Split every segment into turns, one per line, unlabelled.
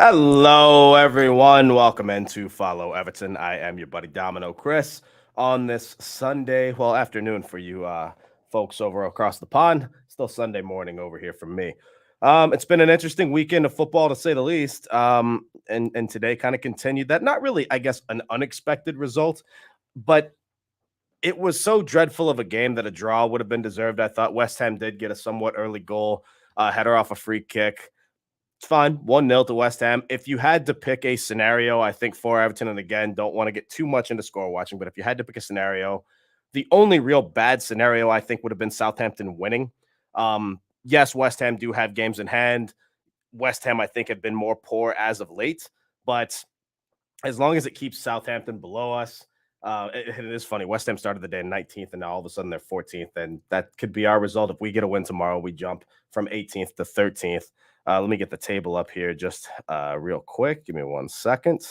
Hello, everyone. Welcome into Follow Everton. I am your buddy Domino Chris on this Sunday, afternoon for you folks over across the pond. Still Sunday morning over here from me. It's been an interesting weekend of football, to say the least. And today kind of continued that. Not really, I guess, an unexpected result, but it was so dreadful of a game that a draw would have been deserved. I thought West Ham did get a somewhat early goal, header off a free kick. It's fine. 1-0 to West Ham. If you had to pick a scenario, I think for Everton, and again, don't want to get too much into score watching, but if you had to pick a scenario, the only real bad scenario I think would have been Southampton winning. Yes, West Ham do have games in hand. West Ham, I think, have been more poor as of late, but as long as it keeps Southampton below us, it is funny. West Ham started the day 19th, and now all of a sudden they're 14th, and that could be our result. If we get a win tomorrow, we jump from 18th to 13th. Let me get the table up here just real quick. Give me 1 second.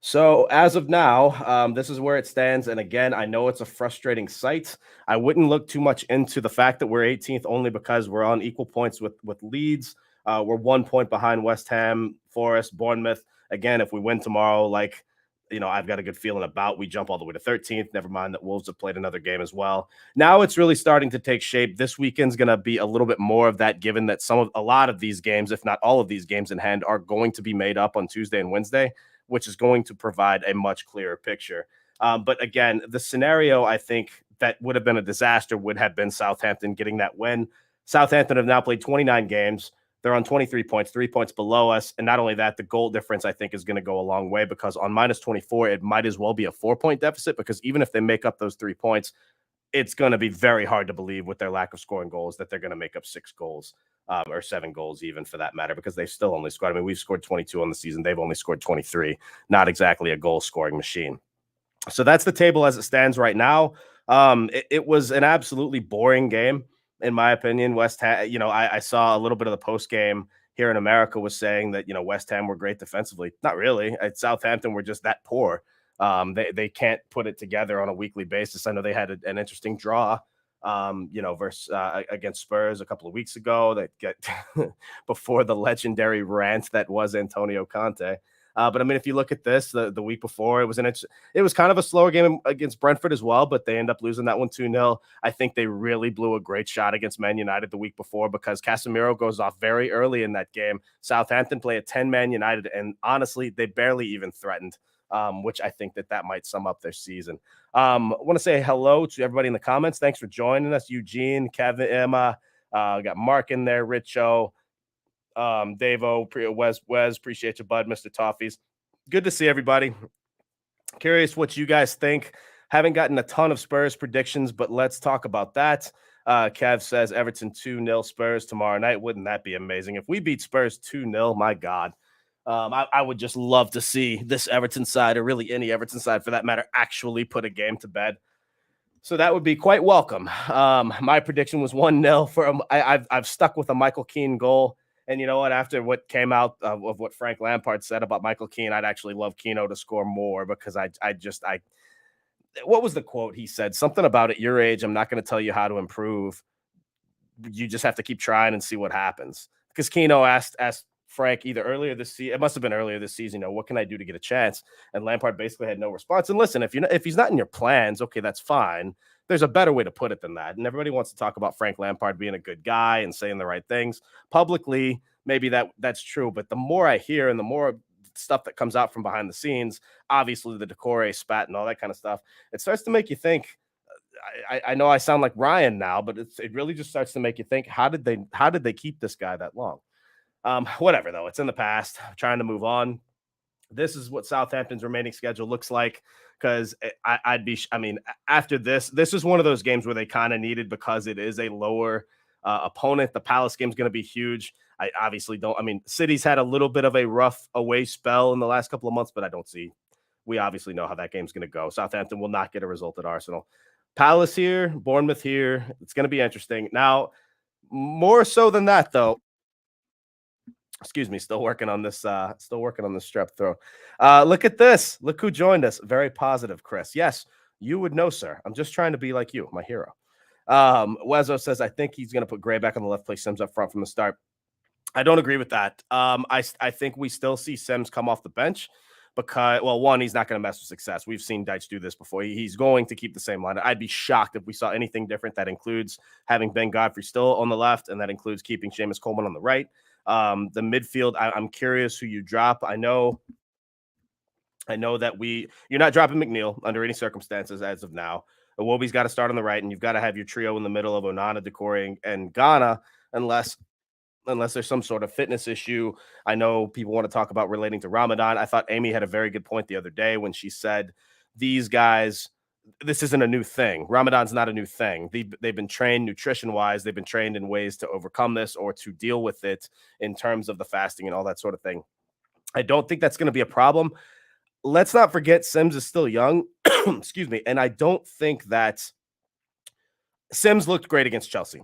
So as of now, this is where it stands. And again, I know it's a frustrating sight. I wouldn't look too much into the fact that we're 18th only because we're on equal points with Leeds. We're 1 point behind West Ham, Forest, Bournemouth. Again, if we win tomorrow, I've got a good feeling about, we jump all the way to 13th. Never mind that Wolves have played another game as well. Now it's really starting to take shape. This weekend's going to be a little bit more of that, given that a lot of these games, if not all of these games in hand, are going to be made up on Tuesday and Wednesday, which is going to provide a much clearer picture. But again, the scenario I think that would have been a disaster would have been Southampton getting that win. Southampton have now played 29 games. They're on 23 points, 3 points below us. And not only that, the goal difference, I think, is going to go a long way, because on minus 24, it might as well be a 4-point deficit, because even if they make up those 3 points, it's going to be very hard to believe with their lack of scoring goals that they're going to make up 6 goals or 7 goals even, for that matter, because they've still only scored. I mean, we've scored 22 on the season. They've only scored 23. Not exactly a goal scoring machine. So that's the table as it stands right now. It was an absolutely boring game, in my opinion. West Ham, I saw a little bit of the post game here in America was saying that, West Ham were great defensively. Not really. At Southampton were just that poor. They can't put it together on a weekly basis. I know they had an interesting draw, versus against Spurs a couple of weeks ago that get before the legendary rant that was Antonio Conte. But I mean, if you look at this, the week before, it was kind of a slower game against Brentford as well, but they end up losing that one 2-0. I think they really blew a great shot against Man United the week before, because Casemiro goes off very early in that game. Southampton play a 10-man United, and honestly, they barely even threatened, which I think that might sum up their season. I want to say hello to everybody in the comments. Thanks for joining us, Eugene, Kevin, Emma. Got Mark in there, Richo. Davo, Wes, appreciate you, bud. Mr. Toffees, good to see everybody. Curious what you guys think. Haven't gotten a ton of Spurs predictions, but let's talk about that. Kev says Everton 2-0 Spurs tomorrow night. Wouldn't that be amazing if we beat Spurs 2-0? My God. I would just love to see this Everton side, or really any Everton side for that matter, actually put a game to bed. So that would be quite welcome. My prediction was 1-0 for I've stuck with a Michael Keane goal. And you know what? After what came out of what Frank Lampard said about Michael Keane, I'd actually love Keano to score more, because what was the quote he said? Something about, at your age, I'm not going to tell you how to improve. You just have to keep trying and see what happens. Because Keano asked Frank either earlier this season, it must have been earlier this season, what can I do to get a chance? And Lampard basically had no response. And listen, if he's not in your plans, okay, that's fine. There's a better way to put it than that. And everybody wants to talk about Frank Lampard being a good guy and saying the right things publicly. Maybe that's true. But the more I hear and the more stuff that comes out from behind the scenes, obviously the Decore spat and all that kind of stuff, it starts to make you think. I know I sound like Ryan now, but it really just starts to make you think, how did they keep this guy that long? Whatever, though, it's in the past. I'm trying to move on. This is what Southampton's remaining schedule looks like, because after this is one of those games where they kind of needed, because it is a lower opponent. The Palace game is going to be huge. I obviously don't. I mean, City's had a little bit of a rough away spell in the last couple of months, but we obviously know how that game's going to go. Southampton will not get a result at Arsenal. Palace here, Bournemouth here. It's going to be interesting. Now, more so than that, though. Excuse me, still working on this strep throat. Look at this. Look who joined us. Very positive, Chris. Yes, you would know, sir. I'm just trying to be like you, my hero. Wezo says, I think he's going to put Gray back on the left, play Sims up front from the start. I don't agree with that. I think we still see Sims come off the bench because, well, one, he's not going to mess with success. We've seen Deitch do this before. He's going to keep the same line. I'd be shocked if we saw anything different. That includes having Ben Godfrey still on the left, and that includes keeping Seamus Coleman on the right. The midfield, I'm curious who you drop. I know that you're not dropping McNeil under any circumstances as of now. Iwobi's got to start on the right, and you've got to have your trio in the middle of Onana, Decore, and Ghana, unless there's some sort of fitness issue. I know people want to talk about relating to Ramadan. I thought Amy had a very good point the other day when she said, these guys, this isn't a new thing. Ramadan's not a new thing. They've been trained nutrition-wise. They've been trained in ways to overcome this or to deal with it in terms of the fasting and all that sort of thing. I don't think that's going to be a problem. Let's not forget Sims is still young. Excuse me. And I don't think that Sims looked great against Chelsea.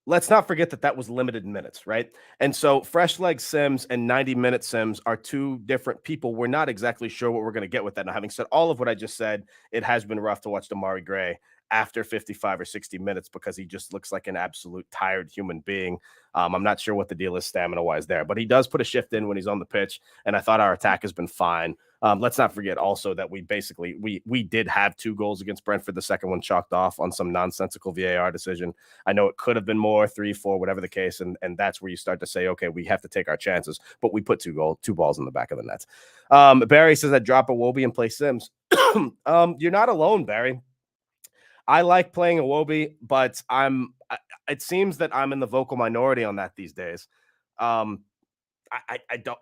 Let's not forget that was limited minutes, right? And so fresh leg Sims and 90-minute Sims are two different people. We're not exactly sure what we're going to get with that. Now, having said all of what I just said, it has been rough to watch Damari Gray after 55 or 60 minutes because he just looks like an absolute tired human being. I'm not sure what the deal is stamina-wise there, but he does put a shift in when he's on the pitch, and I thought our attack has been fine. Let's not forget also that we did have 2 goals against Brentford. The second one chalked off on some nonsensical VAR decision. I know it could have been more, 3, 4, whatever the case, and that's where you start to say, okay, we have to take our chances. But we put 2 balls in the back of the net. Barry says that drop Iwobi and play Sims. You're not alone, Barry. I like playing Iwobi, but it seems that I'm in the vocal minority on that these days. I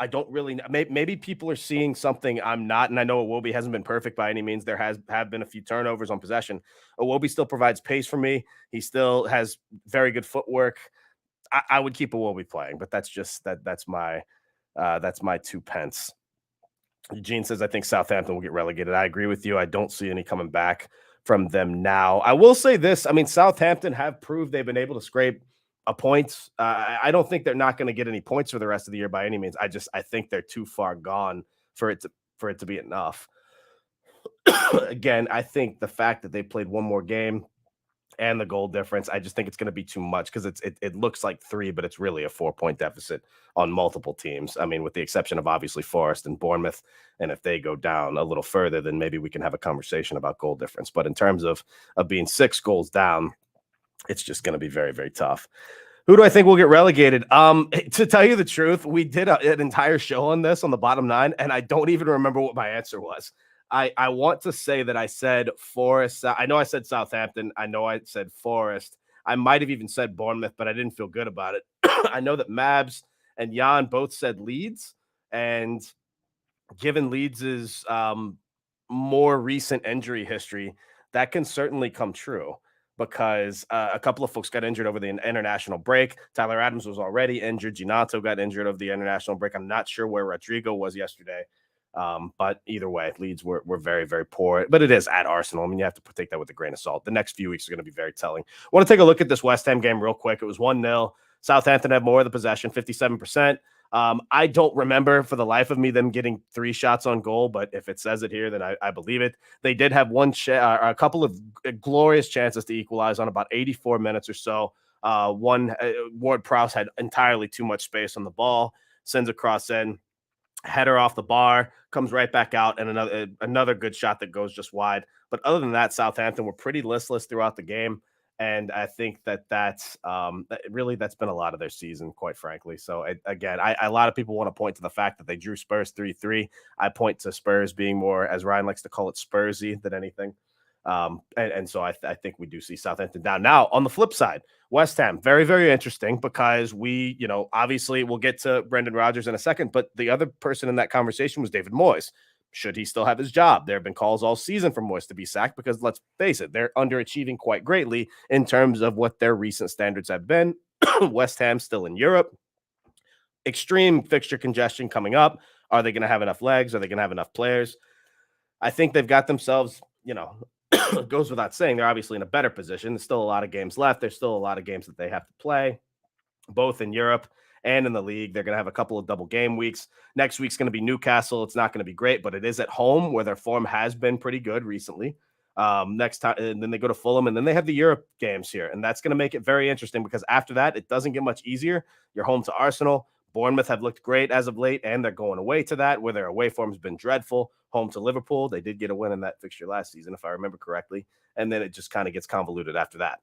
don't really know. Maybe people are seeing something I'm not, and I know Iwobi hasn't been perfect by any means. There have been a few turnovers on possession. Iwobi still provides pace for me. He still has very good footwork. I would keep Iwobi playing, but that's my 2 pence. Eugene says, I think Southampton will get relegated. I agree with you. I don't see any coming back from them now. I will say this. I mean, Southampton have proved they've been able to scrape a point. I don't think they're not going to get any points for the rest of the year by any means. I think they're too far gone for it to be enough. Again, I think the fact that they played one more game and the goal difference, I just think it's going to be too much because it looks like 3, but it's really a 4-point deficit on multiple teams. I mean, with the exception of obviously Forest and Bournemouth. And if they go down a little further, then maybe we can have a conversation about goal difference. But in terms of being 6 goals down, it's just going to be very, very tough. Who do I think will get relegated? To tell you the truth, we did an entire show on this on the bottom 9, and I don't even remember what my answer was. I want to say that I said Forest. I know I said Southampton. I know I said Forest. I might have even said Bournemouth, but I didn't feel good about it. I know that Mabs and Jan both said Leeds, and given Leeds's more recent injury history, that can certainly come true because a couple of folks got injured over the international break. Tyler Adams was already injured. Ginato got injured over the international break. I'm not sure where Rodrigo was yesterday. But either way, Leeds were very, very poor. But it is at Arsenal. I mean, you have to take that with a grain of salt. The next few weeks are going to be very telling. I want to take a look at this West Ham game real quick. It was 1-0. Southampton had more of the possession, 57%. I don't remember for the life of me them getting 3 shots on goal, but if it says it here, then I believe it. They did have a couple of glorious chances to equalize on about 84 minutes or so. Ward-Prowse had entirely too much space on the ball, sends a cross in. Header off the bar, comes right back out, and another good shot that goes just wide. But other than that, Southampton were pretty listless throughout the game, and I think that's been a lot of their season, quite frankly. So again, a lot of people want to point to the fact that they drew Spurs 3-3. I point to Spurs being more, as Ryan likes to call it, Spursy than anything. And so I think we do see Southampton down. Now, on the flip side, West Ham, very, very interesting because obviously we'll get to Brendan Rodgers in a second, but the other person in that conversation was David Moyes. Should he still have his job? There have been calls all season for Moyes to be sacked because, let's face it, they're underachieving quite greatly in terms of what their recent standards have been. West Ham still in Europe. Extreme fixture congestion coming up. Are they going to have enough legs? Are they going to have enough players? I think they've got themselves, it goes without saying, they're obviously in a better position. There's still a lot of games left. There's still a lot of games that they have to play, both in Europe and in the league. They're going to have a couple of double game weeks. Next week's going to be Newcastle. It's not going to be great, but it is at home where their form has been pretty good recently. next time, and then they go to Fulham, and then they have the Europe games here, and that's going to make it very interesting because after that, it doesn't get much easier. You're home to Arsenal. Bournemouth have looked great as of late, and they're going away to that, where their away form has been dreadful. Home to Liverpool. They did get a win in that fixture last season, if I remember correctly, and then it just kind of gets convoluted after that.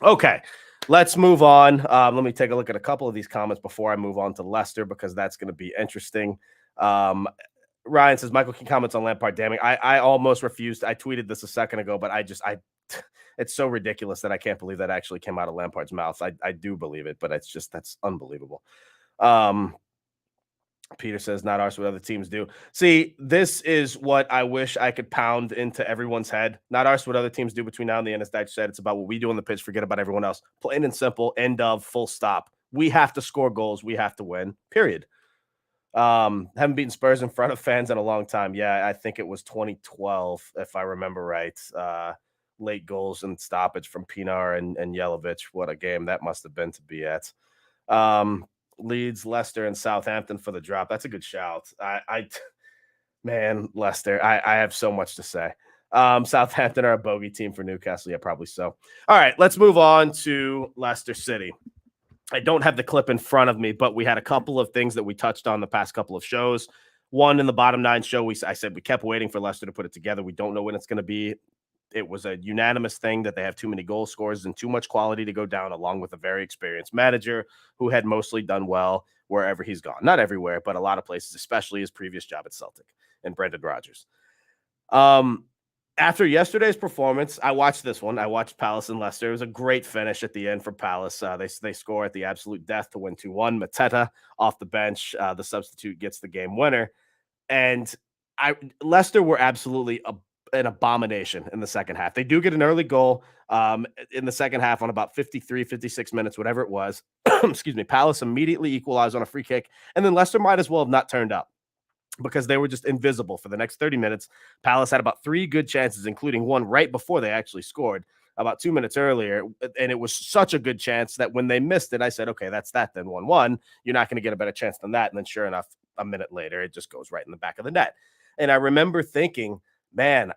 Okay, let's move on. Let me take a look at a couple of these comments before I move on to Leicester, because that's going to be interesting. Ryan says Michael King comments on Lampard damning. I almost refused. I tweeted this a second ago, but it's so ridiculous that I can't believe that actually came out of Lampard's mouth. I do believe it, but that's unbelievable. Peter says not ours, what other teams do. See, this is what I wish I could pound into everyone's head. Not ours, what other teams do between now and the end. As Deitch said, it's about what we do on the pitch. Forget about everyone else. Plain and simple. End of. Full stop. We have to score goals. We have to win. Period. Haven't beaten Spurs in front of fans in a long time. Yeah, I think it was 2012, if I remember right. Late goals and stoppage from Pinar and Yelovich. What a game that must have been to be at. Leeds, Leicester, and Southampton for the drop. That's a good shout. Man, Leicester, I have so much to say. Southampton are a bogey team for Newcastle. Yeah, probably so. All right, let's move on to Leicester City. I don't have the clip in front of me, but we had a couple of things that we touched on the past couple of shows. One, in the bottom nine show, I said we kept waiting for Leicester to put it together. We don't know when it's going to be. It was a unanimous thing that they have too many goal scorers and too much quality to go down, along with a very experienced manager who had mostly done well wherever he's gone. Not everywhere, but a lot of places, especially his previous job at Celtic and Brendan Rodgers. After yesterday's performance, I watched this one. I watched Palace and Leicester. It was a great finish at the end for Palace. They score at the absolute death to win 2-1. Mateta off the bench, the substitute, gets the game winner. And Leicester were absolutely an abomination in the second half. They do get an early goal in the second half on about 53, 56 minutes, whatever it was. Excuse me. Palace immediately equalized on a free kick, and then Leicester might as well have not turned up because they were just invisible for the next 30 minutes. Palace had about 3 good chances, including one right before they actually scored about 2 minutes earlier. And it was such a good chance that when they missed it, I said, okay, that's that then 1-1. You're not going to get a better chance than that. And then sure enough, a minute later, it just goes right in the back of the net. And I remember thinking, man,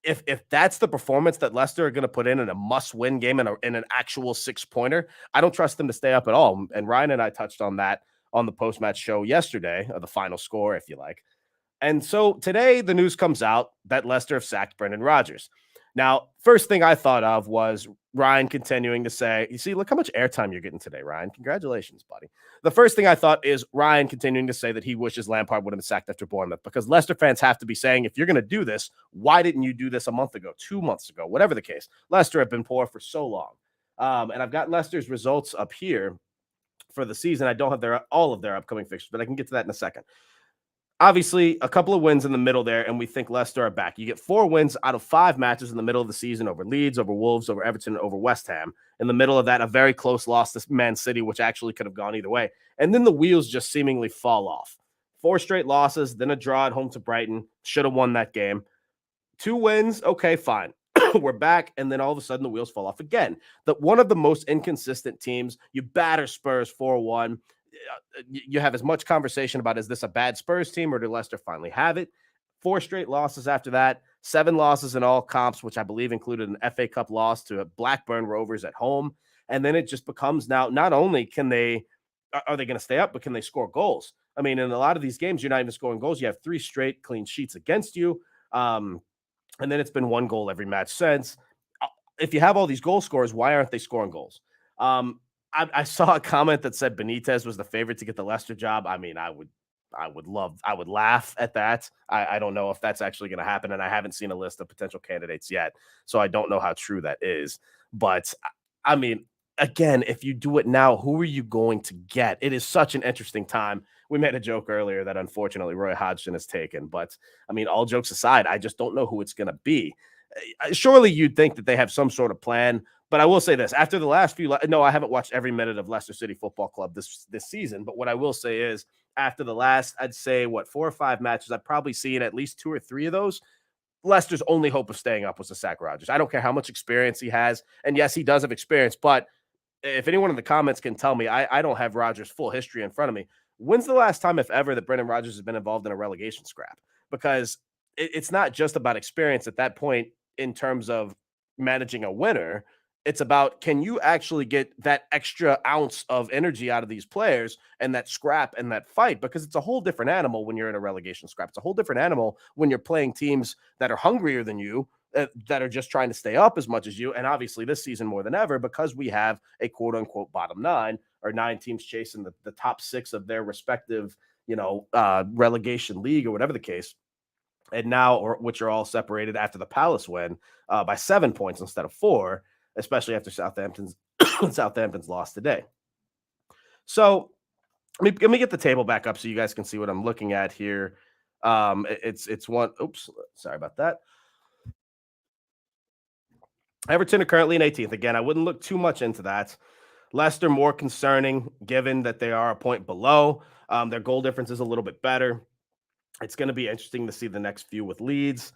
if that's the performance that Leicester are going to put in a must-win game in an actual 6-pointer, I don't trust them to stay up at all. And Ryan and I touched on that on the post-match show yesterday, or the final score, if you like. And so today the news comes out that Leicester have sacked Brendan Rodgers. Now, first thing I thought of was Ryan continuing to say, you see, look how much airtime you're getting today, Ryan. Congratulations, buddy. The first thing I thought is Ryan continuing to say that he wishes Lampard would have been sacked after Bournemouth, because Leicester fans have to be saying, if you're going to do this, why didn't you do this a month ago, 2 months ago, whatever the case? Leicester have been poor for so long. And I've got Leicester's results up here for the season. I don't have all of their upcoming fixtures, but I can get to that in a second. Obviously, a couple of wins in the middle there, and we think Leicester are back. You get 4 wins out of 5 matches in the middle of the season over Leeds, over Wolves, over Everton, over West Ham. In the middle of that, a very close loss to Man City, which actually could have gone either way. And then the wheels just seemingly fall off. 4 straight losses, then a draw at home to Brighton. Should have won that game. 2 wins, okay, fine. We're back, and then all of a sudden the wheels fall off again. One of the most inconsistent teams. You batter Spurs 4-1. You have as much conversation about, is this a bad Spurs team or did Leicester finally have it? 4 straight losses after that, 7 losses in all comps, which I believe included an FA Cup loss to Blackburn Rovers at home. And then it just becomes now, not only are they going to stay up, but can they score goals? I mean, in a lot of these games, you're not even scoring goals. You have 3 straight clean sheets against you. And then it's been 1 goal every match since. If you have all these goal scorers, why aren't they scoring goals? I saw a comment that said Benitez was the favorite to get the Leicester job. I mean, I would laugh at that. I don't know if that's actually going to happen, and I haven't seen a list of potential candidates yet, so I don't know how true that is. But I mean, again, if you do it now, who are you going to get? It is such an interesting time. We made a joke earlier that unfortunately Roy Hodgson is taken, but I mean, all jokes aside, I just don't know who it's going to be. Surely you'd think that they have some sort of plan. But I will say this, after the last I haven't watched every minute of Leicester City Football Club this season. But what I will say is, after the last, I'd say, 4 or 5 matches, I've probably seen at least 2 or 3 of those. Leicester's only hope of staying up was to sack Rodgers. I don't care how much experience he has. And yes, he does have experience. But if anyone in the comments can tell me, I don't have Rodgers' full history in front of me. When's the last time, if ever, that Brendan Rodgers has been involved in a relegation scrap? Because it's not just about experience at that point in terms of managing a winner. It's about, can you actually get that extra ounce of energy out of these players and that scrap and that fight? Because it's a whole different animal when you're in a relegation scrap. It's a whole different animal when you're playing teams that are hungrier than you, that are just trying to stay up as much as you. And obviously, this season more than ever, because we have a quote unquote bottom nine, or nine teams chasing the top six of their respective, relegation league or whatever the case. And now, which are all separated after the Palace win by 7 points instead of 4, especially after Southampton's loss today. So let me get the table back up so you guys can see what I'm looking at here. It's one. Oops, sorry about that. Everton are currently in 18th. Again, I wouldn't look too much into that. Leicester more concerning, given that they are a point below. Their goal difference is a little bit better. It's going to be interesting to see the next few with Leeds.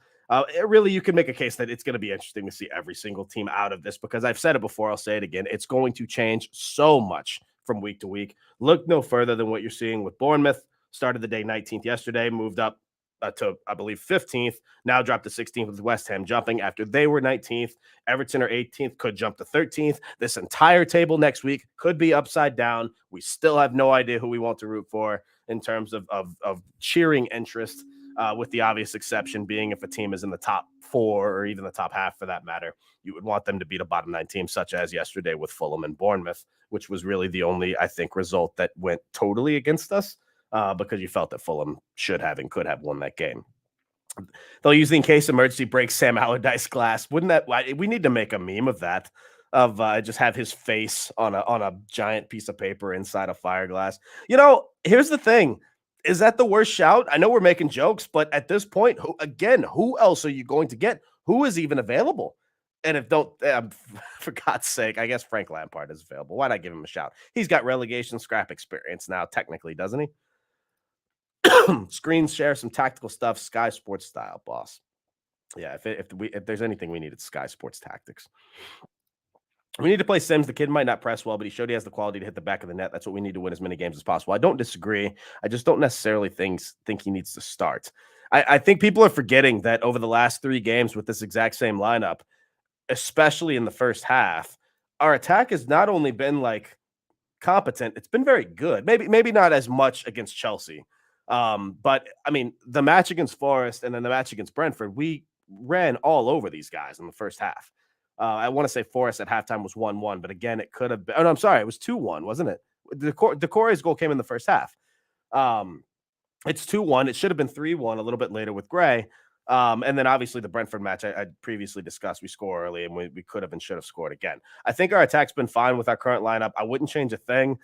Really, you can make a case that it's going to be interesting to see every single team out of this, because I've said it before, I'll say it again. It's going to change so much from week to week. Look no further than what you're seeing with Bournemouth. Started the day 19th yesterday, moved up to, I believe, 15th, now dropped to 16th with West Ham jumping after they were 19th. Everton are 18th, could jump to 13th. This entire table next week could be upside down. We still have no idea who we want to root for in terms of cheering interest, with the obvious exception being if a team is in the top 4 or even the top half for that matter. You would want them to beat a bottom 9 team, such as yesterday with Fulham and Bournemouth, which was really the only, I think, result that went totally against us, because you felt that Fulham should have and could have won that game. They'll use the in case emergency break Sam Allardyce glass. Wouldn't that, we need to make a meme of that, of just have his face on a giant piece of paper inside a fire glass. Here's the thing. Is that the worst shout? I know we're making jokes, but at this point, who else are you going to get? Who is even available? And if don't, for God's sake, I guess Frank Lampard is available. Why not give him a shout? He's got relegation scrap experience now, technically, doesn't he? Screen share some tactical stuff, Sky Sports style, boss. Yeah, if there's anything we need, it's Sky Sports tactics. We need to play Sims. The kid might not press well, but he showed he has the quality to hit the back of the net. That's what we need to win as many games as possible. I don't disagree. I just don't necessarily think he needs to start. I think people are forgetting that over the last 3 games with this exact same lineup, especially in the first half, our attack has not only been competent, it's been very good. Maybe not as much against Chelsea. But I mean, the match against Forest and then the match against Brentford, we ran all over these guys in the first half. I want to say Forest at halftime was 1-1, but again, it could have been. Oh, no, I'm sorry. It was 2-1, wasn't it? Decore's goal came in the first half. It's 2-1. It should have been 3-1 a little bit later with Gray. And then obviously the Brentford match I previously discussed, we score early and we could have and should have scored again. I think our attack's been fine with our current lineup. I wouldn't change a thing.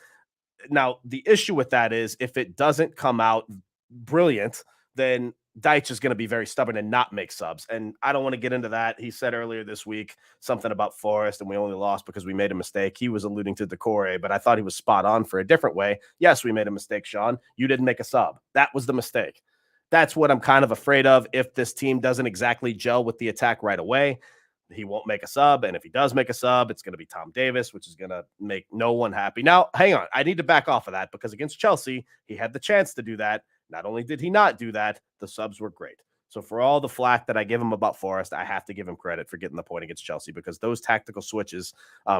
Now, the issue with that is if it doesn't come out brilliant, then Deitch is going to be very stubborn and not make subs. And I don't want to get into that. He said earlier this week something about Forest and we only lost because we made a mistake. He was alluding to Decore, but I thought he was spot on for a different way. Yes, we made a mistake, Sean. You didn't make a sub. That was the mistake. That's what I'm kind of afraid of. If this team doesn't exactly gel with the attack right away, he won't make a sub. And if he does make a sub, it's going to be Tom Davis, which is going to make no one happy. Now, hang on. I need to back off of that because against Chelsea, he had the chance to do that. Not only did he not do that, the subs were great. So for all the flack that I give him about Forest, I have to give him credit for getting the point against Chelsea because those tactical switches,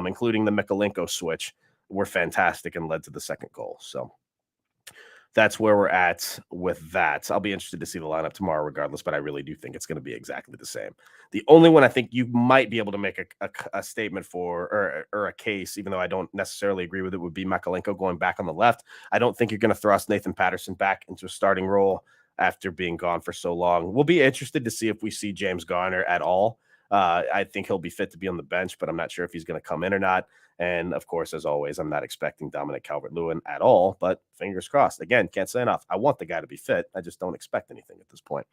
including the Mikalenko switch, were fantastic and led to the second goal. So that's where we're at with that. I'll be interested to see the lineup tomorrow regardless, but I really do think it's going to be exactly the same. The only one I think you might be able to make a statement for or a case, even though I don't necessarily agree with it, would be Makalenko going back on the left. I don't think you're going to thrust Nathan Patterson back into a starting role after being gone for so long. We'll be interested to see if we see James Garner at all. I think he'll be fit to be on the bench, but I'm not sure if he's going to come in or not. And of course, as always, I'm not expecting Dominic Calvert-Lewin at all, but fingers crossed. Again, can't say enough. I want the guy to be fit. I just don't expect anything at this point.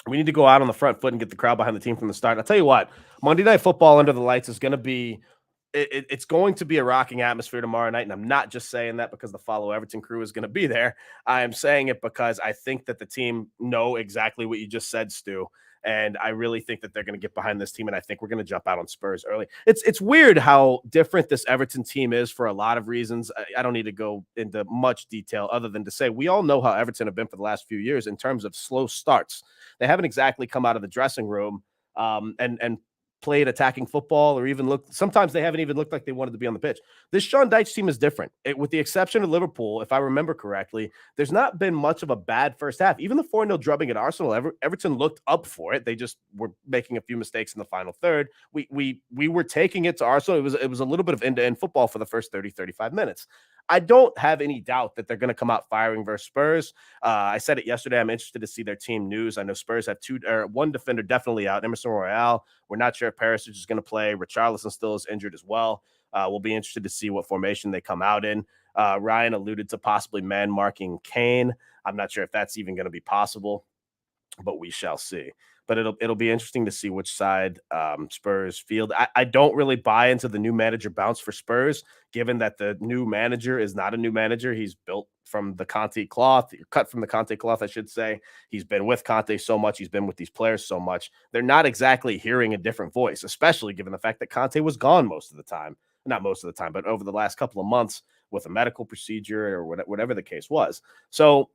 We need to go out on the front foot and get the crowd behind the team from the start. I'll tell you what, Monday Night Football under the lights is going to be it's going to be a rocking atmosphere tomorrow night. And I'm not just saying that because the Follow Everton crew is going to be there. I am saying it because I think that the team know exactly what you just said, Stu. And I really think that they're going to get behind this team, and I think we're going to jump out on Spurs early. It's weird how different this Everton team is for a lot of reasons. I don't need to go into much detail other than to say we all know how Everton have been for the last few years in terms of slow starts. They haven't exactly come out of the dressing room and played attacking football or even looked. Sometimes they haven't even looked like they wanted to be on the pitch. This Sean Dyche team is different. With the exception of Liverpool, if I remember correctly, there's not been much of a bad first half. Even the 4-0 drubbing at Arsenal, Everton looked up for it. They just were making a few mistakes in the final third. We were taking it to Arsenal. It was a little bit of end-to-end football for the first 35 minutes. I don't have any doubt that they're going to come out firing versus Spurs. I said it yesterday. I'm interested to see their team news. I know Spurs have one defender definitely out, Emerson Royale. We're not sure if Perisic is going to play. Richarlison still is injured as well. We'll be interested to see what formation they come out in. Ryan alluded to possibly man-marking Kane. I'm not sure if that's even going to be possible, but we shall see. But it'll be interesting to see which side Spurs field. I don't really buy into the new manager bounce for Spurs, given that the new manager is not a new manager. He's built from the Conte cloth, cut from the Conte cloth, I should say. He's been with Conte so much. He's been with these players so much. They're not exactly hearing a different voice, especially given the fact that Conte was gone most of the time. Not most of the time, but over the last couple of months with a medical procedure or whatever the case was. So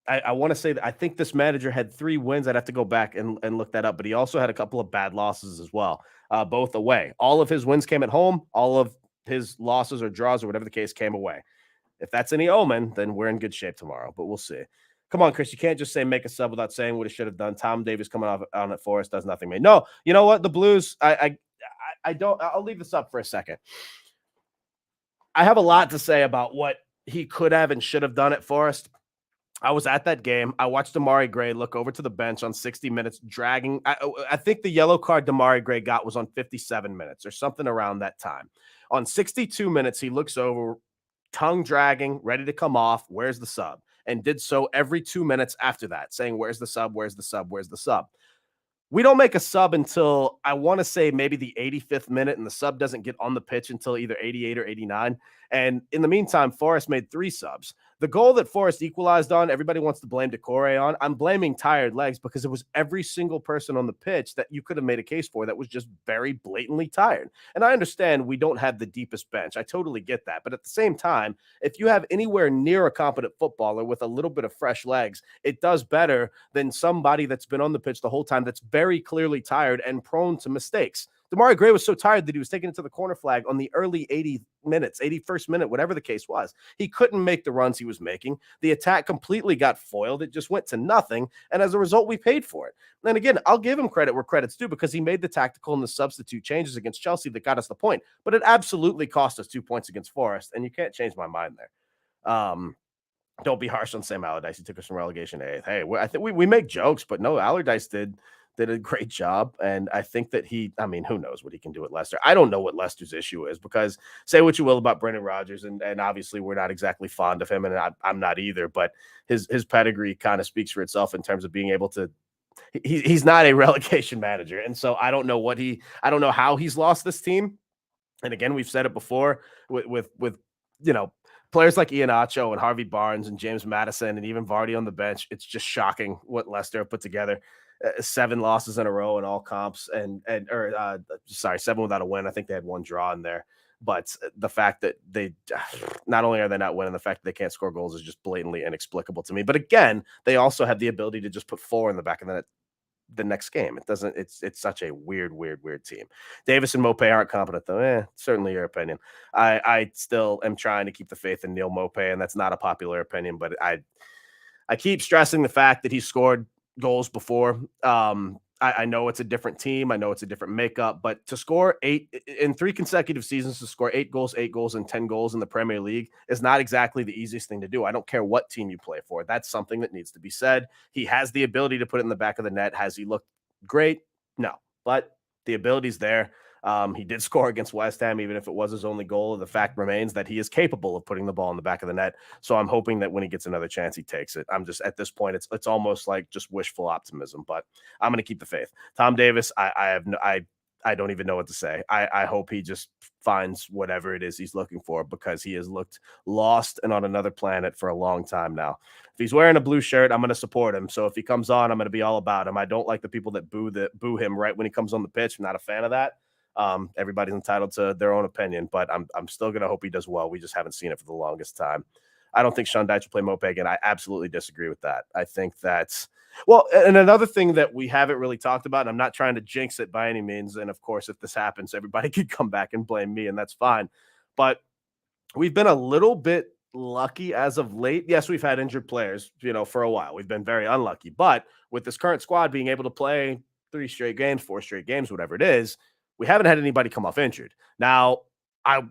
I want to say that I think this manager had 3 wins. I'd have to go back and look that up, but he also had a couple of bad losses as well, both away. All of his wins came at home. All of his losses or draws or whatever the case came away. If that's any omen, then we're in good shape tomorrow, but we'll see. Come on, Chris. You can't just say make a sub without saying what he should have done. Tom Davies coming off on at Forest does nothing. Made. No, you know what? The Blues, I don't. I'll leave this up for a second. I have a lot to say about what he could have and should have done at Forest. I was at that game. I watched Damari Gray look over to the bench on 60 minutes, dragging. I think the yellow card Damari Gray got was on 57 minutes or something around that time. On 62 minutes, he looks over, tongue dragging, ready to come off. Where's the sub? And did so every 2 minutes after that, saying, where's the sub? Where's the sub? Where's the sub? We don't make a sub until I want to say maybe the 85th minute, and the sub doesn't get on the pitch until either 88 or 89. And in the meantime, Forest made 3 subs. The goal that Forest equalized on, everybody wants to blame Decore on. I'm blaming tired legs because it was every single person on the pitch that you could have made a case for that was just very blatantly tired. And I understand we don't have the deepest bench. I totally get that. But at the same time, if you have anywhere near a competent footballer with a little bit of fresh legs, it does better than somebody that's been on the pitch the whole time that's very clearly tired and prone to mistakes. Damari Gray was so tired that he was taking it to the corner flag on the early 80 minutes, 81st minute, whatever the case was. He couldn't make the runs he was making. The attack completely got foiled. It just went to nothing. And as a result, we paid for it. And again, I'll give him credit where credit's due because he made the tactical and the substitute changes against Chelsea that got us the point. But it absolutely cost us 2 points against Forest. And you can't change my mind there. Don't be harsh on Sam Allardyce. He took us from relegation to 8th. Hey, I think we make jokes, but no, Allardyce did a great job. And I think that who knows what he can do at Leicester. I don't know what Leicester's issue is because say what you will about Brendan Rodgers, and obviously we're not exactly fond of him, and I'm not either, but his pedigree kind of speaks for itself in terms of being able to he's not a relegation manager. And so I don't know how he's lost this team. And again, we've said it before with players like Iheanacho and Harvey Barnes and James Maddison and even Vardy on the bench. It's just shocking what Leicester put together. 7 losses in a row in all comps, 7 without a win. I think they had 1 draw in there. But the fact that they not only are they not winning, the fact that they can't score goals is just blatantly inexplicable to me. But again, they also have the ability to just put 4 in the back of the net the next game. It's such a weird team. Davis and Mopé aren't competent though. Certainly your opinion. I still am trying to keep the faith in Neil Mopé, and that's not a popular opinion, but I keep stressing the fact that he scored goals before. I know it's a different team. I know it's a different makeup, but to score 8 in 3 consecutive seasons, to score 8 goals, and 10 goals in the Premier League is not exactly the easiest thing to do. I don't care what team you play for. That's something that needs to be said. He has the ability to put it in the back of the net. Has he looked great? No, but the ability's there. He did score against West Ham, even if it was his only goal. The fact remains that he is capable of putting the ball in the back of the net. So I'm hoping that when he gets another chance, he takes it. I'm just at this point, it's almost like just wishful optimism, but I'm going to keep the faith. Tom Davis, I I don't even know what to say. I hope he just finds whatever it is he's looking for, because he has looked lost and on another planet for a long time now. If he's wearing a blue shirt, I'm going to support him. So if he comes on, I'm going to be all about him. I don't like the people that boo him right when he comes on the pitch. I'm not a fan of that. Everybody's entitled to their own opinion, but I'm still going to hope he does well. We just haven't seen it for the longest time. I don't think Sean Dyche will play Mope again. I absolutely disagree with that. I think that's well, and another thing that we haven't really talked about, and I'm not trying to jinx it by any means. And of course, if this happens, everybody could come back and blame me, and that's fine. But we've been a little bit lucky as of late. Yes, we've had injured players, for a while. We've been very unlucky. But with this current squad being able to play 3 straight games, 4 straight games, whatever it is, we haven't had anybody come off injured. Now, I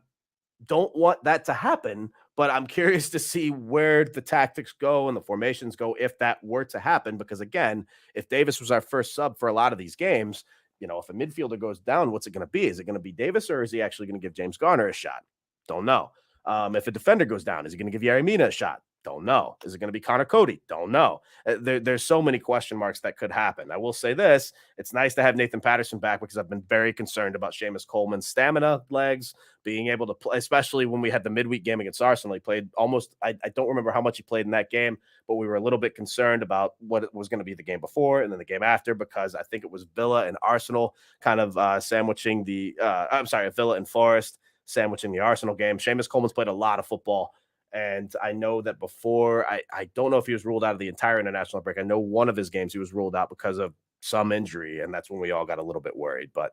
don't want that to happen, but I'm curious to see where the tactics go and the formations go if that were to happen. Because again, if Davis was our first sub for a lot of these games, if a midfielder goes down, what's it going to be? Is it going to be Davis, or is he actually going to give James Garner a shot? Don't know. If a defender goes down, is he going to give Yerry Mina a shot? Don't know. Is it going to be Connor Cody? Don't know. There's so many question marks that could happen. I will say this. It's nice to have Nathan Patterson back, because I've been very concerned about Seamus Coleman's stamina, legs, being able to play, especially when we had the midweek game against Arsenal. He played almost, I don't remember how much he played in that game, but we were a little bit concerned about what it was going to be the game before and then the game after, because I think it was Villa and Arsenal kind of sandwiching Villa and Forest sandwiching the Arsenal game. Seamus Coleman's played a lot of football. And I know that before, I don't know if he was ruled out of the entire international break. I know one of his games he was ruled out because of some injury, and that's when we all got a little bit worried. But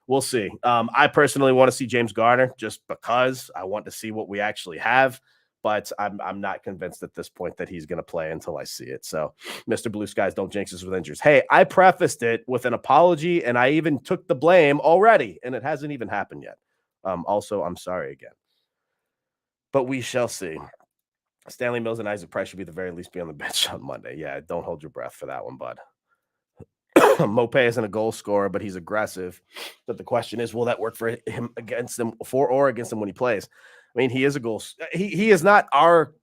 we'll see. I personally want to see James Garner just because I want to see what we actually have. But I'm not convinced at this point that he's going to play until I see it. So, Mr. Blue Skies, don't jinx us with injuries. Hey, I prefaced it with an apology, and I even took the blame already, and it hasn't even happened yet. Also, I'm sorry again. But we shall see. Stanley Mills and Isaac Price should be the very least be on the bench on Monday. Yeah, don't hold your breath for that one, bud. Mope isn't a goal scorer, but he's aggressive. But the question is, will that work for him against him when he plays? I mean, he is a goal. He is not our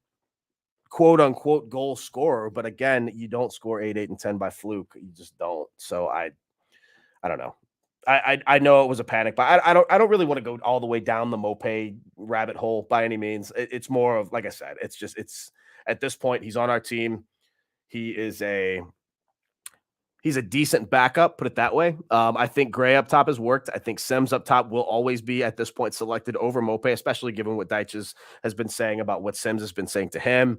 quote unquote goal scorer, but again, you don't score 8, 8, and 10 by fluke. You just don't. So I don't know. I know it was a panic, but I don't really want to go all the way down the Mope rabbit hole by any means. It's more of, like I said, it's at this point, he's on our team. He's a decent backup, put it that way. I think Gray up top has worked. I think Sims up top will always be at this point selected over Mope, especially given what Dyche has been saying about what Sims has been saying to him.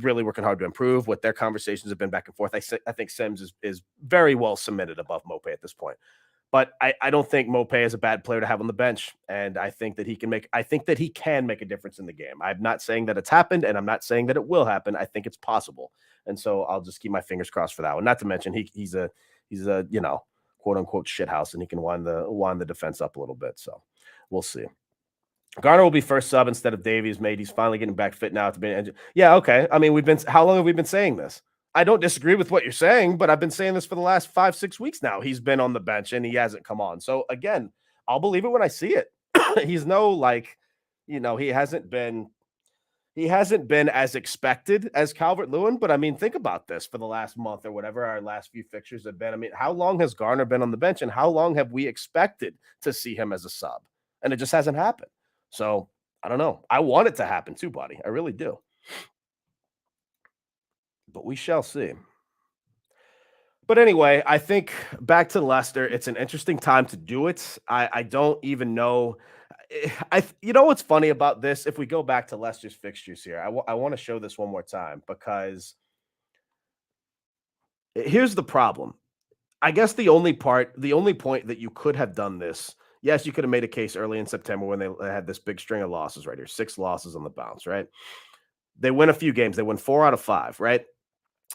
Really working hard to improve. What their conversations have been back and forth. I think Sims is very well cemented above Mope at this point. But I don't think Mope is a bad player to have on the bench, and I think that he can make a difference in the game. I'm not saying that it's happened, and I'm not saying that it will happen. I think it's possible, and so I'll just keep my fingers crossed for that one. Not to mention he's a quote unquote shithouse, and he can wind the defense up a little bit. So we'll see. Garner will be first sub instead of Davies. Mate, he's finally getting back fit now. Yeah, okay. I mean, how long have we been saying this? I don't disagree with what you're saying, but I've been saying this for the last 5-6 weeks now. He's been on the bench and he hasn't come on. So again, I'll believe it when I see it. He's he hasn't been as expected as Calvert-Lewin, but I mean, think about this for the last month or whatever our last few fixtures have been. I mean, how long has Garner been on the bench and how long have we expected to see him as a sub? And it just hasn't happened. So I don't know. I want it to happen too, buddy. I really do. But we shall see. But anyway, I think back to Leicester, it's an interesting time to do it. I don't even know. You know what's funny about this? If we go back to Leicester's fixtures here, I want to show this one more time because here's the problem. I guess the only point that you could have done this, yes, you could have made a case early in September when they had this big string of losses right here, 6 losses on the bounce, right? They win a few games. They win 4 out of 5, right?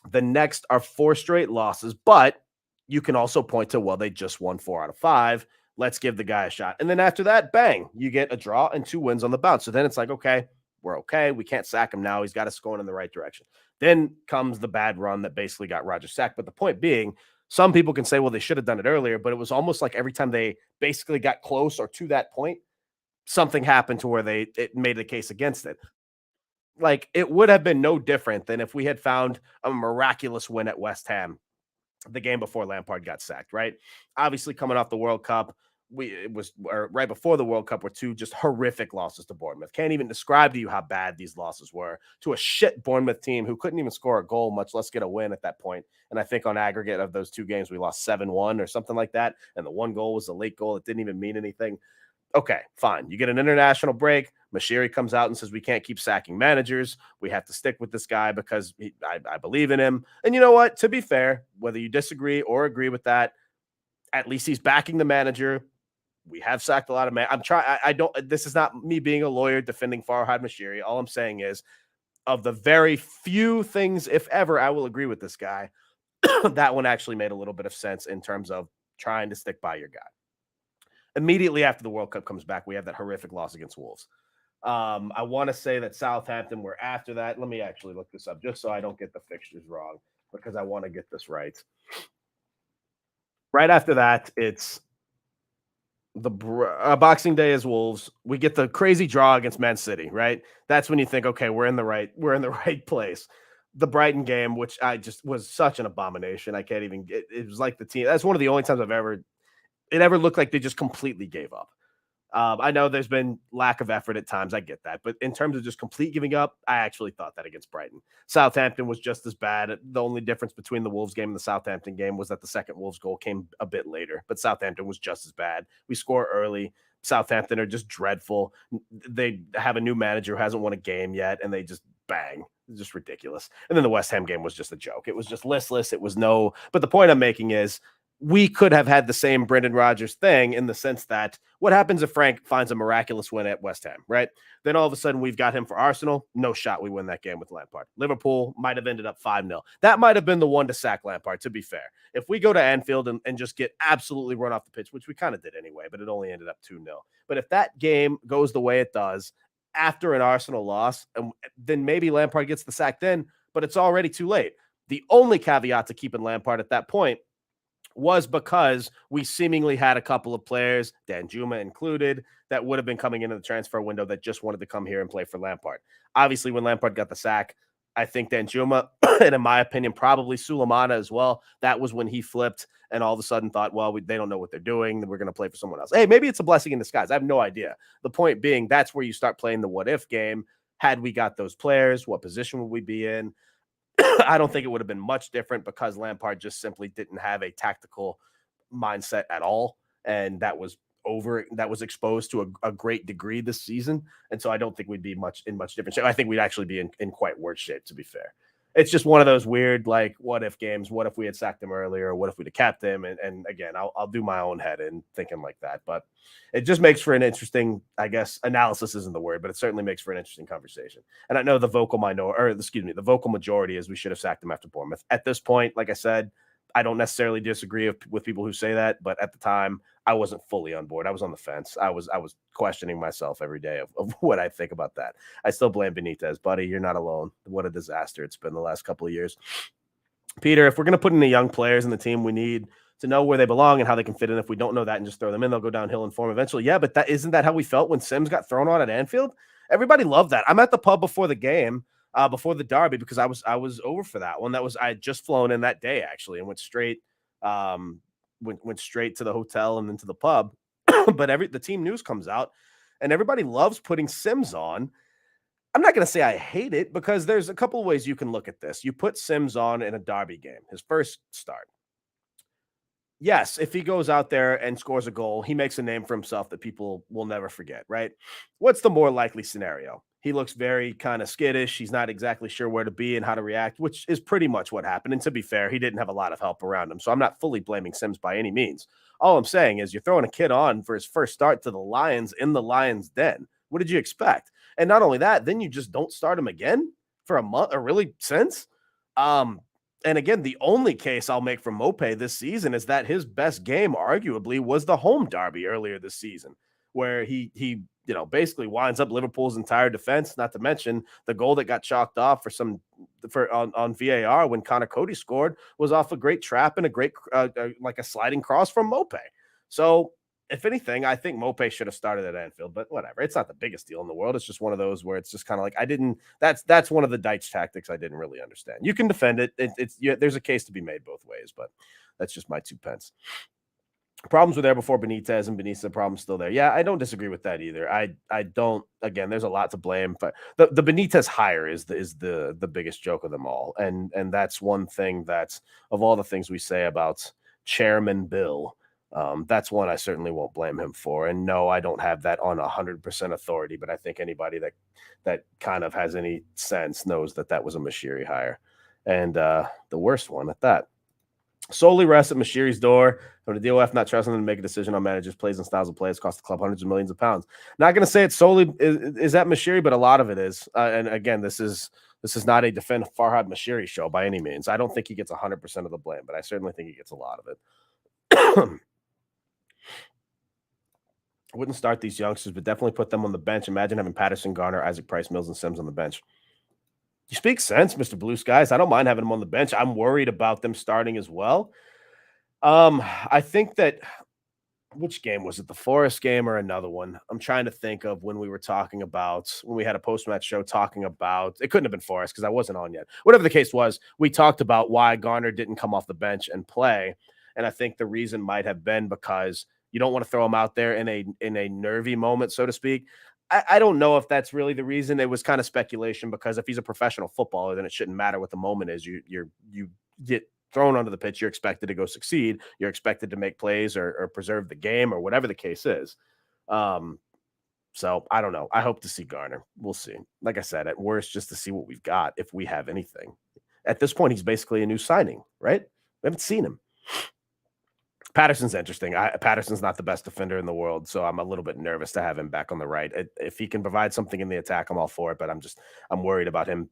The next are 4 straight losses, but you can also point to, well, they just won 4 out of 5. Let's give the guy a shot. And then after that, bang, you get a draw and 2 wins on the bounce. So then it's like, okay, we're okay. We can't sack him now. He's got us going in the right direction. Then comes the bad run that basically got Rodgers sacked. But the point being, some people can say, well, they should have done it earlier, but it was almost like every time they basically got close or to that point, something happened to where it made a case against it. Like, it would have been no different than if we had found a miraculous win at West Ham the game before Lampard got sacked, right? Obviously, coming off the World Cup, it was right before the World Cup were two just horrific losses to Bournemouth. Can't even describe to you how bad these losses were to a shit Bournemouth team who couldn't even score a goal, much less get a win at that point. And I think on aggregate of those two games, we lost 7-1 or something like that. And the one goal was a late goal that didn't even mean anything. Okay, fine. You get an international break. Mashiri comes out and says, we can't keep sacking managers. We have to stick with this guy because I believe in him. And you know what? To be fair, whether you disagree or agree with that, at least he's backing the manager. We have sacked a lot of this is not me being a lawyer defending Farhad Mashiri. All I'm saying is, of the very few things, if ever, I will agree with this guy, that one actually made a little bit of sense in terms of trying to stick by your guy. Immediately after the World Cup comes back, we have that horrific loss against Wolves. I want to say that Southampton were after that. Let me actually look this up just so I don't get the fixtures wrong, because I want to get this right. Right after that, it's the Boxing Day is Wolves. We get the crazy draw against Man City, right? That's when you think, okay, we're in the right place. The Brighton game, which I just was such an abomination. I can't even get it was like the team. That's one of the only times it ever looked like they just completely gave up. I know there's been lack of effort at times. I get that. But in terms of just complete giving up, I actually thought that against Brighton. Southampton was just as bad. The only difference between the Wolves game and the Southampton game was that the second Wolves goal came a bit later. But Southampton was just as bad. We score early. Southampton are just dreadful. They have a new manager who hasn't won a game yet, and they just bang. It's just ridiculous. And then the West Ham game was just a joke. It was just listless. It was no. But the point I'm making is, we could have had the same Brendan Rodgers thing in the sense that what happens if Frank finds a miraculous win at West Ham, right? Then all of a sudden we've got him for Arsenal. No shot we win that game with Lampard. Liverpool might have ended up 5-0. That might have been the one to sack Lampard, to be fair. If we go to Anfield and just get absolutely run off the pitch, which we kind of did anyway, but it only ended up 2-0. But if that game goes the way it does after an Arsenal loss, then maybe Lampard gets the sack then, but it's already too late. The only caveat to keeping Lampard at that point was because we seemingly had a couple of players, Danjuma included, that would have been coming into the transfer window that just wanted to come here and play for Lampard. Obviously, when Lampard got the sack, I think Danjuma, and in my opinion, probably Sulemana as well, that was when he flipped and all of a sudden thought, well, they don't know what they're doing. We're going to play for someone else. Hey, maybe it's a blessing in disguise. I have no idea. The point being, that's where you start playing the what-if game. Had we got those players, what position would we be in? I don't think it would have been much different because Lampard just simply didn't have a tactical mindset at all. And that was exposed to a great degree this season. And so I don't think we'd be much different shape. I think we'd actually be in quite worse shape, to be fair. It's just one of those weird, like, what if games. What if we had sacked him earlier? What if we'd have kept him? And again, I'll do my own head in thinking like that. But it just makes for an interesting, I guess, analysis isn't the word, but it certainly makes for an interesting conversation. And I know the vocal majority is we should have sacked him after Bournemouth. At this point, like I said, I don't necessarily disagree with people who say that, but at the time, I wasn't fully on board. I was on the fence. I was questioning myself every day of what I think about that. I still blame Benitez, buddy. You're not alone. What a disaster it's been the last couple of years. Peter, if we're going to put in the young players in the team, we need to know where they belong and how they can fit in. If we don't know that and just throw them in, they'll go downhill in form eventually. Yeah, but isn't that how we felt when Sims got thrown on at Anfield? Everybody loved that. I'm at the pub before the game. Before the derby, because I was over for that one. I had just flown in that day actually and went straight to the hotel and then to the pub. But the team news comes out and everybody loves putting Sims on. I'm not going to say I hate it because there's a couple of ways you can look at this. You put Sims on in a derby game, his first start. Yes, if he goes out there and scores a goal, he makes a name for himself that people will never forget, right? What's the more likely scenario? He looks very kind of skittish. He's not exactly sure where to be and how to react, which is pretty much what happened. And to be fair, he didn't have a lot of help around him. So I'm not fully blaming Sims by any means. All I'm saying is you're throwing a kid on for his first start to the Lions in the Lions' den. What did you expect? And not only that, then you just don't start him again for a month or really since. And again, the only case I'll make for Mopé this season is that his best game arguably was the home derby earlier this season, where he basically winds up Liverpool's entire defense, not to mention the goal that got chalked off on VAR when Connor Cody scored was off a great trap and a great like a sliding cross from Mopé. So if anything, I think Mopé should have started at Anfield, but whatever. It's not the biggest deal in the world. It's just one of those where it's just kind of like that's one of the Deitch tactics I didn't really understand. You can defend it. There's a case to be made both ways, but that's just my 2 pence. Problems were there before Benitez, and Benitez, the problem's still there. Yeah, I don't disagree with that either. I don't. Again, there's a lot to blame, but the Benitez hire is the biggest joke of them all, and that's one thing that of all the things we say about Chairman Bill, that's one I certainly won't blame him for. And no, I don't have that on 100% authority, but I think anybody that kind of has any sense knows that that was a Mashiri hire, and the worst one at that. Solely rests at Mashiri's door. From the DOF not trusting them to make a decision on managers' plays and styles of plays cost the club hundreds of millions of pounds. Not going to say it's solely is at Mashiri, but a lot of it is. And again, this is not a defend Farhad Mashiri show by any means. I don't think he gets 100% of the blame, but I certainly think he gets a lot of it. Wouldn't start these youngsters, but definitely put them on the bench. Imagine having Patterson, Garner, Isaac Price, Mills, and Sims on the bench. You speak sense, Mr. Blue Skies. I don't mind having them on the bench. I'm worried about them starting as well. I think that which game was it? The Forest game or another one? I'm trying to think of when we were talking about when we had a post-match show talking about it couldn't have been Forest because I wasn't on yet. Whatever the case was, we talked about why Garner didn't come off the bench and play. And I think the reason might have been because you don't want to throw him out there in a nervy moment, so to speak. I don't know if that's really the reason. It was kind of speculation because if he's a professional footballer, then it shouldn't matter what the moment is. You get thrown onto the pitch, you're expected to go succeed. You're expected to make plays or preserve the game or whatever the case is. So I don't know. I hope to see Garner. We'll see. Like I said, at worst, just to see what we've got if we have anything. At this point, he's basically a new signing, right? We haven't seen him. Patterson's interesting. Patterson's not the best defender in the world, so I'm a little bit nervous to have him back on the right. If he can provide something in the attack, I'm all for it. But I'm worried about him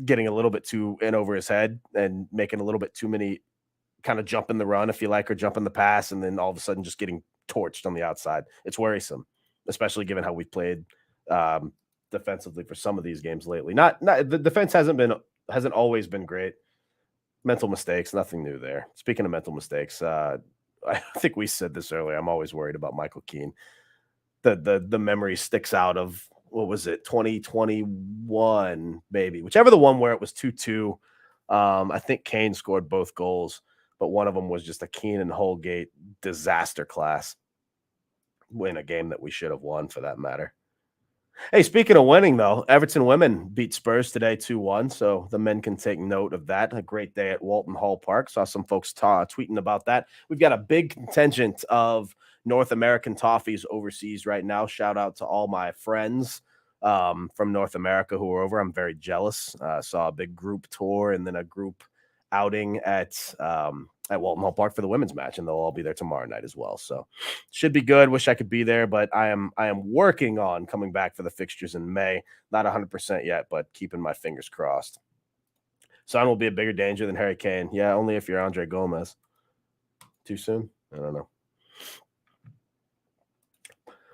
getting a little bit too in over his head and making a little bit too many kind of jump in the run, if you like, or jump in the pass, and then all of a sudden just getting torched on the outside. It's worrisome, especially given how we've played defensively for some of these games lately. Not the defense hasn't always been great. Mental mistakes, nothing new there. Speaking of mental mistakes, I think we said this earlier. I'm always worried about Michael Keane. The memory sticks out of what was it, 2021, maybe, whichever the one where it was 2-2. I think Kane scored both goals, but one of them was just a Keane and Holgate disaster class. Win a game that we should have won, for that matter. Hey, speaking of winning, though, Everton women beat Spurs today 2-1, so the men can take note of that. A great day at Walton Hall Park. Saw some folks tweeting about that. We've got a big contingent of North American toffees overseas right now. Shout out to all my friends from North America who are over. I'm very jealous. Saw a big group tour and then a group outing at Walton Hall Park for the women's match, and they'll all be there tomorrow night as well. So should be good. Wish I could be there, but I am working on coming back for the fixtures in May. Not 100% yet, but keeping my fingers crossed. Son will be a bigger danger than Harry Kane. Yeah, only if you're Andre Gomez. Too soon? I don't know.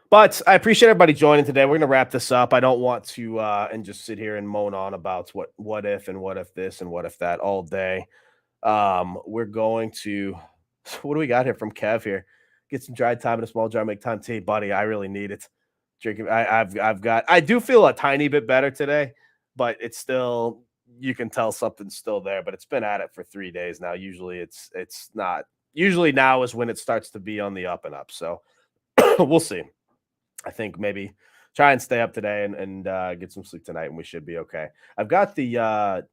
But I appreciate everybody joining today. We're going to wrap this up. I don't want to and just sit here and moan on about what if and what if this and what if that all day. We're going to what do we got here from Kev here? Get some dry time in a small jar, make time tea, buddy. I really need it. Drinking. I do feel a tiny bit better today, but it's still you can tell something's still there. But it's been at it for 3 days now. Usually it's not. Usually now is when it starts to be on the up and up. So we'll see. I think maybe try and stay up today and get some sleep tonight, and we should be okay. I've got the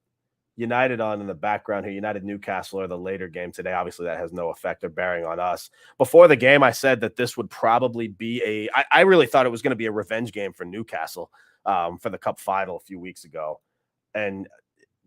United on in the background here. United Newcastle are the later game today. Obviously, that has no effect or bearing on us. Before the game, I said that this would probably be I really thought it was going to be a revenge game for Newcastle for the Cup final a few weeks ago. And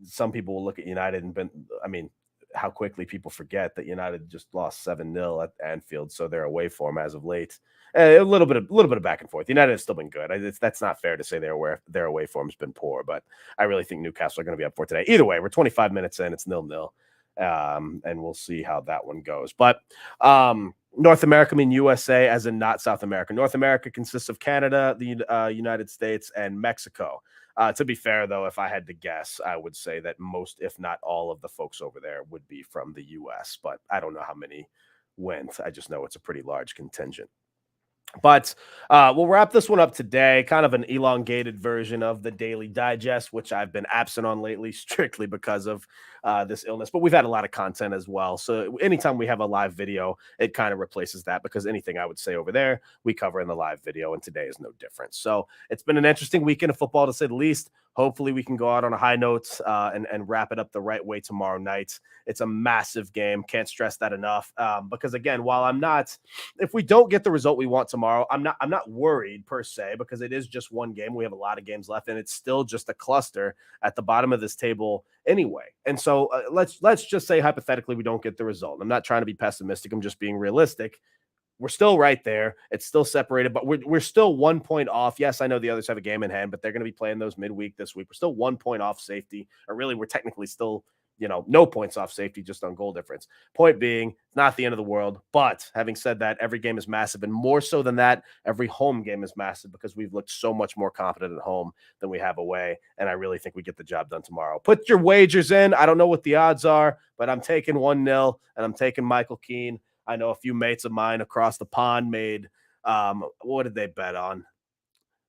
some people will look at United and how quickly people forget that United just lost 7-0 at Anfield, so they're away form as of late. A little bit of back and forth. United has still been good. That's not fair to say their away form has been poor, but I really think Newcastle are going to be up for today. Either way, we're 25 minutes in. It's 0-0, and we'll see how that one goes. But North America, USA, as in not South America. North America consists of Canada, the United States, and Mexico. To be fair, though, if I had to guess, I would say that most, if not all, of the folks over there would be from the U.S., but I don't know how many went. I just know it's a pretty large contingent. But we'll wrap this one up today, kind of an elongated version of the Daily Digest, which I've been absent on lately strictly because of this illness. But we've had a lot of content as well. So anytime we have a live video, it kind of replaces that because anything I would say over there, we cover in the live video. And today is no different. So it's been an interesting weekend of football, to say the least. Hopefully we can go out on a high note and wrap it up the right way tomorrow night. It's a massive game. Can't stress that enough. Because again, while if we don't get the result we want tomorrow, I'm not worried per se, because it is just one game. We have a lot of games left, and it's still just a cluster at the bottom of this table anyway. And so let's just say hypothetically we don't get the result. I'm not trying to be pessimistic. I'm just being realistic. We're still right there. It's still separated, but we're still 1 point off. Yes, I know the others have a game in hand, but they're going to be playing those midweek this week. We're still 1 point off safety, or really, we're technically still, no points off safety, just on goal difference. Point being, it's not the end of the world. But having said that, every game is massive, and more so than that, every home game is massive because we've looked so much more confident at home than we have away. And I really think we get the job done tomorrow. Put your wagers in. I don't know what the odds are, but I'm taking 1-0, and I'm taking Michael Keane. I know a few mates of mine across the pond made, what did they bet on?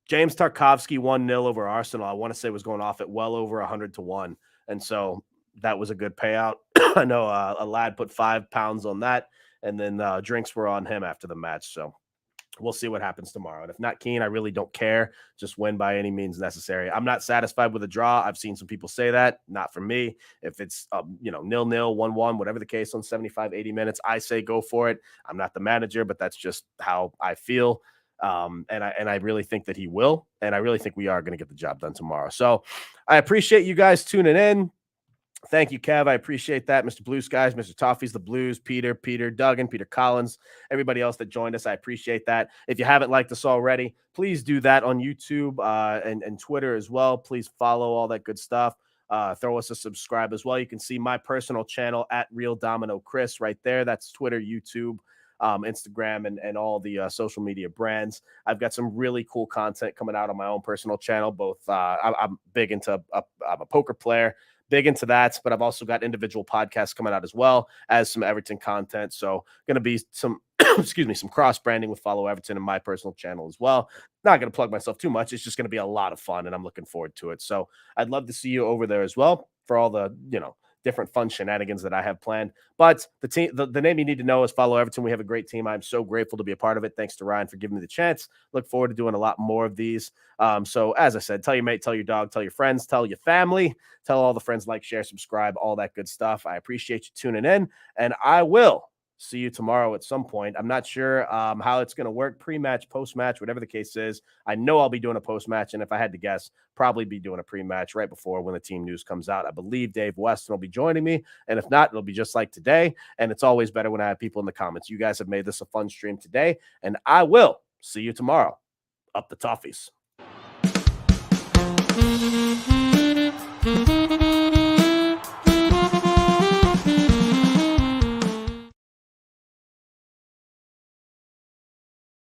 James Tarkovsky 1-0 over Arsenal. I want to say was going off at well over 100-1. And so that was a good payout. I know a lad put £5 on that, and then drinks were on him after the match. So we'll see what happens tomorrow. And if not Keane, I really don't care. Just win by any means necessary. I'm not satisfied with a draw. I've seen some people say that. Not for me. If it's 0-0, 1-1, whatever the case on 75, 80 minutes, I say go for it. I'm not the manager, but that's just how I feel. And I really think that he will. And I really think we are going to get the job done tomorrow. So I appreciate you guys tuning in. Thank you, Kev. I appreciate that. Mr. Blue Skies, Mr. Toffee's the Blues, Peter, Duggan, Peter Collins, everybody else that joined us. I appreciate that. If you haven't liked us already, please do that on YouTube and Twitter as well. Please follow all that good stuff. Throw us a subscribe as well. You can see my personal channel at Real Domino Chris right there. That's Twitter, YouTube, Instagram, and all the social media brands. I've got some really cool content coming out on my own personal channel. Both I'm big into I'm a poker player, big into that, but I've also got individual podcasts coming out as well as some Everton content. So going to be some, excuse me, some cross branding with Follow Everton and my personal channel as well. Not going to plug myself too much. It's just going to be a lot of fun, and I'm looking forward to it. So I'd love to see you over there as well for all the, different fun shenanigans that I have planned. But the name you need to know is Follow Everton. We have a great team. I'm so grateful to be a part of it. Thanks to Ryan for giving me the chance. Look forward to doing a lot more of these. So as I said, tell your mate, tell your dog, tell your friends, tell your family, tell all the friends, like, share, subscribe, all that good stuff. I appreciate you tuning in, and I will see you tomorrow at some point. I'm not sure how it's going to work, pre-match, post-match, whatever the case is. I know I'll be doing a post-match, and if I had to guess, probably be doing a pre-match right before when the team news comes out. I believe Dave Weston will be joining me, and if not, it'll be just like today, and it's always better when I have people in the comments. You guys have made this a fun stream today, and I will see you tomorrow. Up the Toffees.